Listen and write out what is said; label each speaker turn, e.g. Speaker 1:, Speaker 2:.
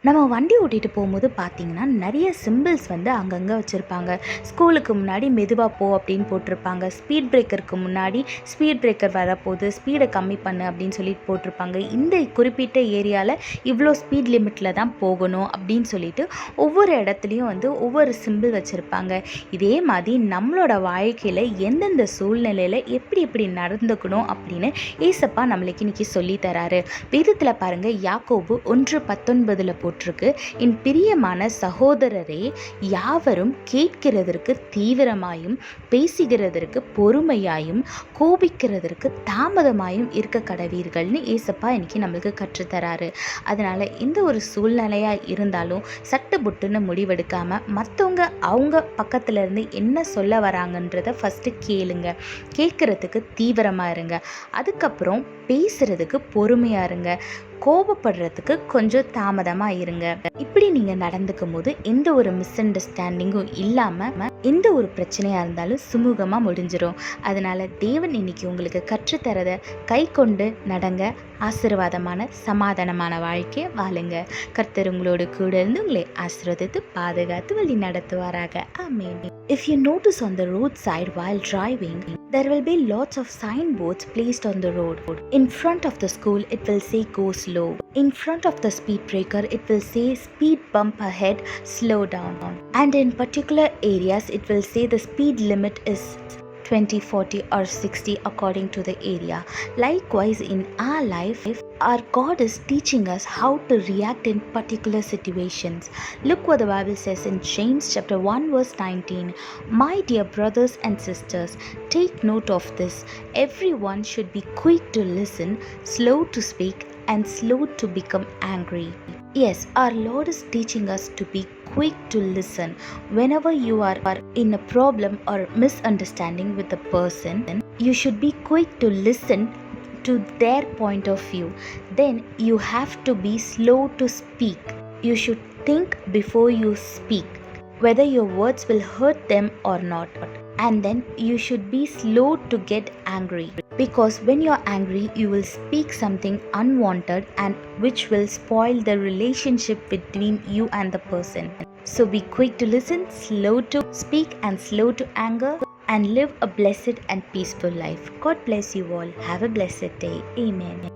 Speaker 1: நம்ம வண்டி ஓட்டிகிட்டு போகும்போது பார்த்தீங்கன்னா நிறைய சிம்பிள்ஸ் வந்து அங்கங்கே வச்சுருப்பாங்க. ஸ்கூலுக்கு முன்னாடி மெதுவாக போ அப்படின்னு போட்டிருப்பாங்க. ஸ்பீட் பிரேக்கருக்கு முன்னாடி ஸ்பீட் பிரேக்கர் வரப்போகுது, ஸ்பீடை கம்மி பண்ணு அப்படின்னு சொல்லிட்டு போட்டிருப்பாங்க. இந்த குறிப்பிட்ட ஏரியாவில் இவ்வளோ ஸ்பீட் லிமிட்டில் தான் போகணும் அப்படின்னு சொல்லிட்டு ஒவ்வொரு இடத்துலையும் வந்து ஒவ்வொரு சிம்பிள் வச்சுருப்பாங்க. இதே மாதிரி நம்மளோட வாழ்க்கையில் எந்தெந்த சூழ்நிலையில் எப்படி எப்படி நடந்துக்கணும் அப்படின்னு ஏசப்பா நம்மளுக்கு இன்றைக்கி சொல்லித்தராரு. வேதத்தில் பாருங்கள், யாக்கோபு 1:19 போட்டிருக்கு, என் பிரியமான சகோதரரே, யாவரும் கேட்கிறதற்கு தீவிரமாயும் பேசுகிறதற்கு பொறுமையாயும் கோபிக்கிறதற்கு தாமதமாயும் இருக்க கடவீர்கள்னு ஏசப்பா இன்னைக்கு நம்மளுக்கு கற்றுத்தராரு. அதனால எந்த ஒரு சூழ்நிலையா இருந்தாலும் சட்டு புட்டுன்னு முடிவெடுக்காம மற்றவங்க அவங்க பக்கத்துல இருந்து என்ன சொல்ல வராங்கன்றத ஃபர்ஸ்ட் கேளுங்க. கேட்கறதுக்கு தீவிரமா இருங்க. அதுக்கப்புறம் பேசுறதுக்கு பொறுமையா இருங்க. கோபப்படுறதுக்கு கொஞ்சம் தாமதமாக இருங்க. இப்படி நீங்கள் நடந்துக்கும் போது எந்த ஒரு மிஸ் அண்டர்ஸ்டாண்டிங்கும் இல்லாமல் எந்த ஒரு பிரச்சனையாக இருந்தாலும் சுமூகமாக முடிஞ்சிடும். அதனால் தேவன் இன்னைக்கு உங்களுக்கு கற்றுத்தரதை கை கொண்டு நடங்க. ஆசீர்வாதமான சமாதானமான வாழ்க்கையை வாழுங்க. கர்த்தர் உங்களோடு கூட இருந்து உங்களை ஆசீர்வதித்து பாதுகாத்து வழி நடத்துவாராக. ஆமென். If you notice on the roadside while driving, there will be lots of signboards placed on the road. In front of the school, it will say go slow. In front of the speed breaker, it will say speed bump ahead, slow down. And in particular areas, it will say the speed limit is 20, 40 or 60 according to the area. Likewise, in our life, our God is teaching us how to react in particular situations. Look what the Bible says in James chapter 1 verse 19. My dear brothers and sisters, take note of this. Everyone should be quick to listen, slow to speak, and slow to become angry. Yes, our Lord is teaching us to be quick to listen. Whenever you are in a problem or misunderstanding with a person, you should be quick to listen to their point of view. Then you have to be slow to speak. You should think before you speak, whether your words will hurt them or not. And then you should be slow to get angry, because when you're angry you will speak something unwanted and which will spoil the relationship between you and the person. So be quick to listen, slow to speak and slow to anger, and live a blessed and peaceful life. God bless you all. Have a blessed day. Amen.